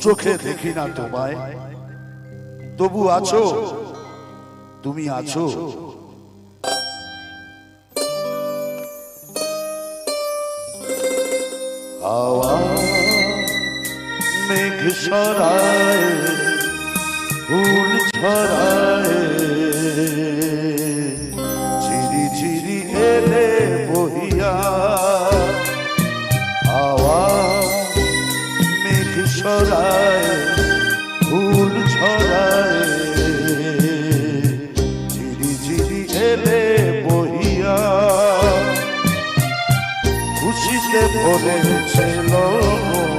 চোখে দেখি না তোমায়, তবু আছো, তুমি আছো। হাওয়া মেঘ সরায়, ফুল ছড়ায়, ঝিরি ঝিরি এলে বহিয়া। হাওয়া মেঘ সরায়, ফুল ছড়ায়, ঝিরি ঝিরি এলে বহিয়া। খুশিতে ভরেছে মন,